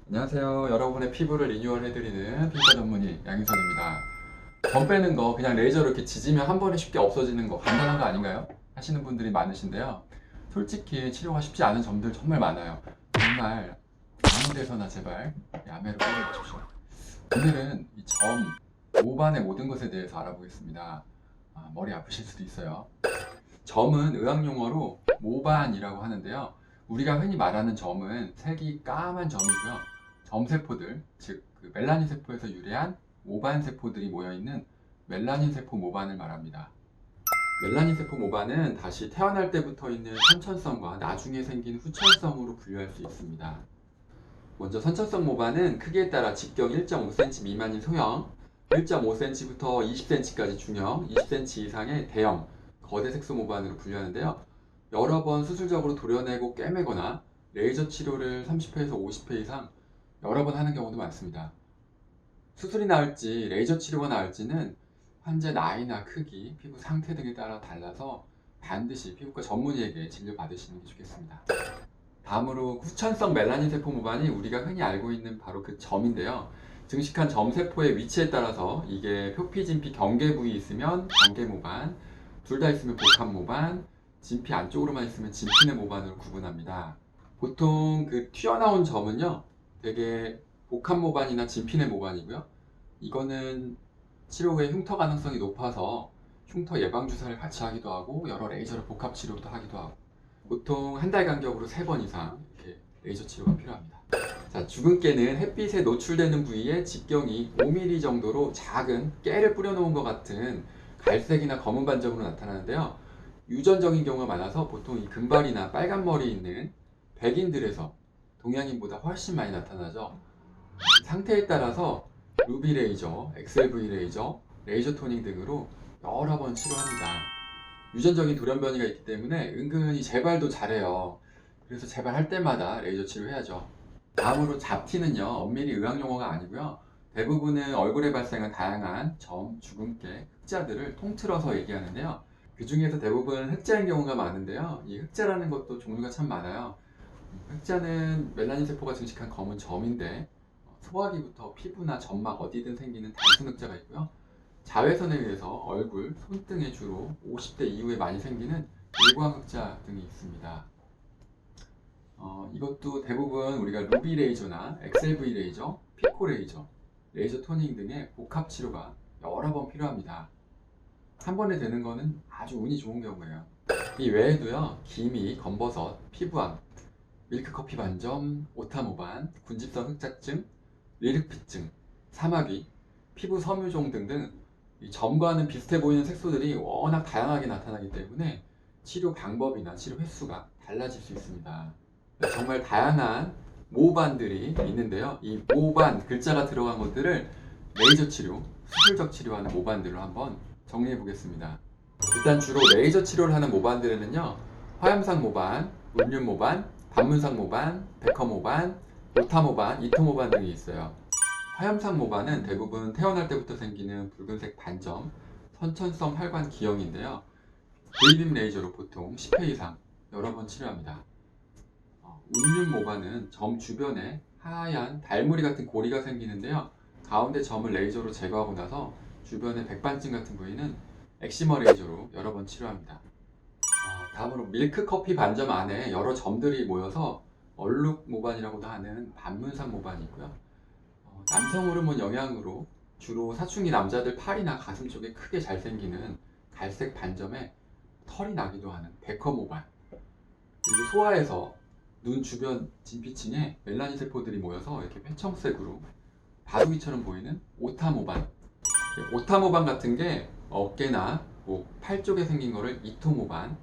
안녕하세요. 여러분의 피부를 리뉴얼 해드리는 피부과 전문의 양윤석입니다. 점 빼는 거 그냥 레이저로 이렇게 지지면 한 번에 쉽게 없어지는 거 간단한 거 아닌가요? 하시는 분들이 많으신데요. 솔직히 치료가 쉽지 않은 점들 정말 많아요. 정말 아무 데서나 제발 야매로 빼주십시오. 오늘은 이 점, 모반의 모든 것에 대해서 알아보겠습니다. 머리 아프실 수도 있어요. 점은 의학용어로 모반이라고 하는데요. 우리가 흔히 말하는 점은 색이 까만 점이고요. 점세포들, 즉 그 멜라닌 세포에서 유래한 모반 세포들이 모여있는 멜라닌 세포 모반을 말합니다. 멜라닌 세포 모반은 다시 태어날 때부터 있는 선천성과 나중에 생긴 후천성으로 분류할 수 있습니다. 먼저 선천성 모반은 크기에 따라 직경 1.5cm 미만인 소형, 1.5cm부터 20cm까지 중형, 20cm 이상의 대형, 거대 색소 모반으로 분류하는데요. 여러 번 수술적으로 도려내고 꿰매거나 레이저 치료를 30회에서 50회 이상 여러 번 하는 경우도 많습니다. 수술이 나을지 레이저 치료가 나을지는 환자 나이나 크기, 피부 상태 등에 따라 달라서 반드시 피부과 전문의에게 진료받으시는 게 좋겠습니다. 다음으로 후천성 멜라닌 세포 모반이 우리가 흔히 알고 있는 바로 그 점인데요. 증식한 점세포의 위치에 따라서 이게 표피, 진피, 경계 부위 있으면 경계 모반, 둘 다 있으면 복합 모반, 진피 안쪽으로만 있으면 진피내 모반으로 구분합니다. 보통 그 튀어나온 점은요, 되게 복합 모반이나 진피내 모반이고요. 이거는 치료 후에 흉터 가능성이 높아서 흉터 예방 주사를 같이 하기도 하고 여러 레이저로 복합 치료도 하기도 하고 보통 한 달 간격으로 3번 이상 이렇게 레이저 치료가 필요합니다. 자, 주근깨는 햇빛에 노출되는 부위에 직경이 5mm 정도로 작은 깨를 뿌려놓은 것 같은 갈색이나 검은 반점으로 나타나는데요. 유전적인 경우가 많아서 보통 이 금발이나 빨간 머리 있는 백인들에서 동양인보다 훨씬 많이 나타나죠. 상태에 따라서 루비 레이저, XLV 레이저, 레이저 토닝 등으로 여러 번 치료합니다. 유전적인 돌연변이가 있기 때문에 은근히 재발도 잘해요. 그래서 재발할 때마다 레이저 치료해야죠. 다음으로 잡티는요, 엄밀히 의학용어가 아니고요. 대부분은 얼굴에 발생한 다양한 점, 주근깨, 흑자들을 통틀어서 얘기하는데요. 그 중에서 대부분 흑자인 경우가 많은데요. 이 흑자라는 것도 종류가 참 많아요. 흑자는 멜라닌 세포가 증식한 검은 점인데 소화기부터 피부나 점막 어디든 생기는 단순 흑자가 있고요. 자외선에 의해서 얼굴, 손등에 주로 50대 이후에 많이 생기는 일광 흑자 등이 있습니다. 이것도 대부분 우리가 루비 레이저나 XLV 레이저, 피코 레이저, 레이저 토닝 등의 복합 치료가 여러 번 필요합니다. 한 번에 되는 거는 아주 운이 좋은 경우예요. 이 외에도요, 기미, 검버섯, 피부암, 밀크커피 반점, 오타모반, 군집성 흑자증, 리륵피증, 사마귀, 피부 섬유종 등등 이 점과는 비슷해 보이는 색소들이 워낙 다양하게 나타나기 때문에 치료 방법이나 치료 횟수가 달라질 수 있습니다. 정말 다양한 모반들이 있는데요. 이 모반 글자가 들어간 것들을 레이저 치료, 수술적 치료하는 모반들로 한번 정리해 보겠습니다. 일단 주로 레이저 치료를 하는 모반들에는요, 화염상 모반, 물륜 모반, 반문상 모반, 백허 모반, 오타 모반, 이토 모반 등이 있어요. 화염상 모반은 대부분 태어날 때부터 생기는 붉은색 반점, 선천성 혈관 기형인데요. V빔 레이저로 보통 10회 이상 여러 번 치료합니다. 울륜 모반은 점 주변에 하얀 달무리 같은 고리가 생기는데요. 가운데 점을 레이저로 제거하고 나서 주변의 백반증 같은 부위는 엑시머 레이저로 여러 번 치료합니다. 다음으로 밀크커피 반점 안에 여러 점들이 모여서 얼룩 모반이라고도 하는 반문상 모반이 있고요. 남성 호르몬 영향으로 주로 사춘기 남자들 팔이나 가슴 쪽에 크게 잘 생기는 갈색 반점에 털이 나기도 하는 백허 모반, 그리고 소아에서 눈 주변 진피층에 멜라닌 세포들이 모여서 이렇게 회청색으로 바둑이처럼 보이는 오타 모반, 오타 모반 같은 게 어깨나 팔 쪽에 생긴 거를 이토 모반,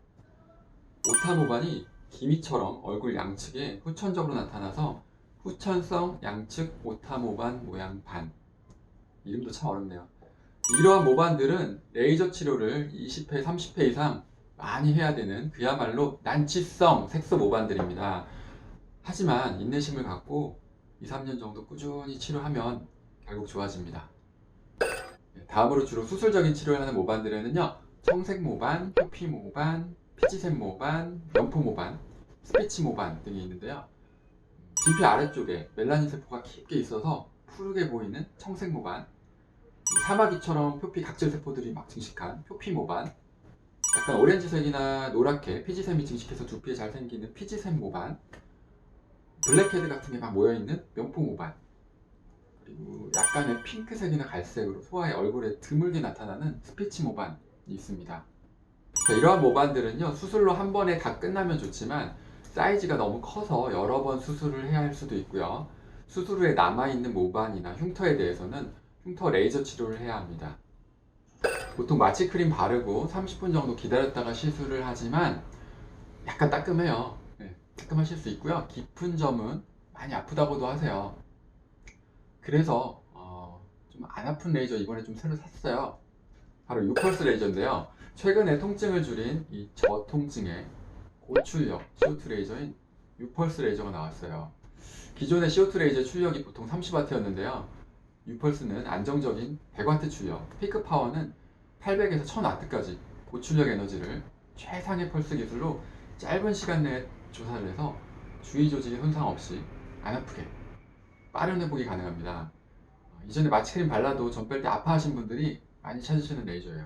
오타 모반이 기미처럼 얼굴 양측에 후천적으로 나타나서 후천성 양측 오타 모반 모양 반, 이름도 참 어렵네요. 이러한 모반들은 레이저 치료를 20회, 30회 이상 많이 해야 되는 그야말로 난치성 색소 모반들입니다. 하지만 인내심을 갖고 2, 3년 정도 꾸준히 치료하면 결국 좋아집니다. 다음으로 주로 수술적인 치료를 하는 모반들에는요, 청색 모반, 표피 모반, 피지샘 모반, 연포 모반, 스피치 모반 등이 있는데요. 진피 아래쪽에 멜라닌 세포가 깊게 있어서 푸르게 보이는 청색 모반, 사마귀처럼 표피 각질 세포들이 막 증식한 표피 모반, 약간 오렌지색이나 노랗게 피지샘이 증식해서 두피에 잘 생기는 피지샘 모반, 블랙헤드 같은 게 막 모여있는 면포 모반, 그리고 약간의 핑크색이나 갈색으로 소아의 얼굴에 드물게 나타나는 스피치 모반이 있습니다. 자, 이러한 모반들은요, 수술로 한 번에 다 끝나면 좋지만 사이즈가 너무 커서 여러 번 수술을 해야 할 수도 있고요. 수술 후에 남아있는 모반이나 흉터에 대해서는 흉터 레이저 치료를 해야 합니다. 보통 마취 크림 바르고 30분 정도 기다렸다가 시술을 하지만 약간 따끔해요. 네, 따끔하실 수 있고요. 깊은 점은 많이 아프다고도 하세요. 그래서 좀 안 아픈 레이저 이번에 좀 새로 샀어요. 바로 유펄스 레이저인데요. 최근에 통증을 줄인 이 저통증의 고출력 CO2 레이저인 유펄스 레이저가 나왔어요. 기존의 CO2 레이저 출력이 보통 30W였는데요. 유펄스는 안정적인 100W 출력, 피크 파워는 800에서 1000W까지 고출력 에너지를 최상의 펄스 기술로 짧은 시간 내에 조사를 해서 주위 조직의 손상 없이 안 아프게 빠른 회복이 가능합니다. 이전에 마취크림 발라도 점 뺄 때 아파하신 분들이 많이 찾으시는 레이저예요.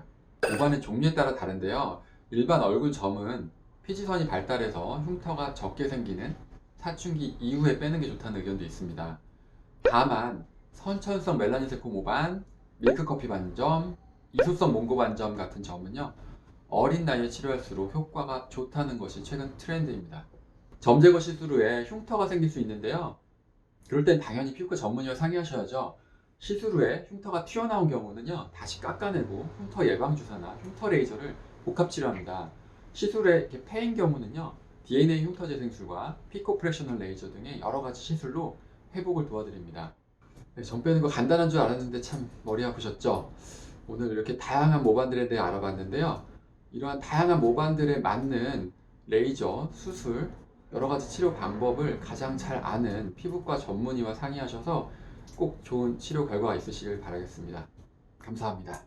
모반의 종류에 따라 다른데요. 일반 얼굴 점은 피지선이 발달해서 흉터가 적게 생기는 사춘기 이후에 빼는 게 좋다는 의견도 있습니다. 다만 선천성 멜라닌 세포 모반, 밀크커피 반점, 이소성 몽고 반점 같은 점은요, 어린 나이에 치료할수록 효과가 좋다는 것이 최근 트렌드입니다. 점 제거 시술 후에 흉터가 생길 수 있는데요. 그럴 땐 당연히 피부과 전문의와 상의하셔야죠. 시술 후에 흉터가 튀어나온 경우는요, 다시 깎아내고 흉터 예방 주사나 흉터 레이저를 복합 치료합니다. 시술 후에 이렇게 패인 경우는요, DNA 흉터 재생술과 피코프레셔널 레이저 등의 여러 가지 시술로 회복을 도와드립니다. 네, 점 빼는 거 간단한 줄 알았는데 참 머리 아프셨죠? 오늘 이렇게 다양한 모반들에 대해 알아봤는데요. 이러한 다양한 모반들에 맞는 레이저, 수술, 여러 가지 치료 방법을 가장 잘 아는 피부과 전문의와 상의하셔서 꼭 좋은 치료 결과가 있으시길 바라겠습니다. 감사합니다.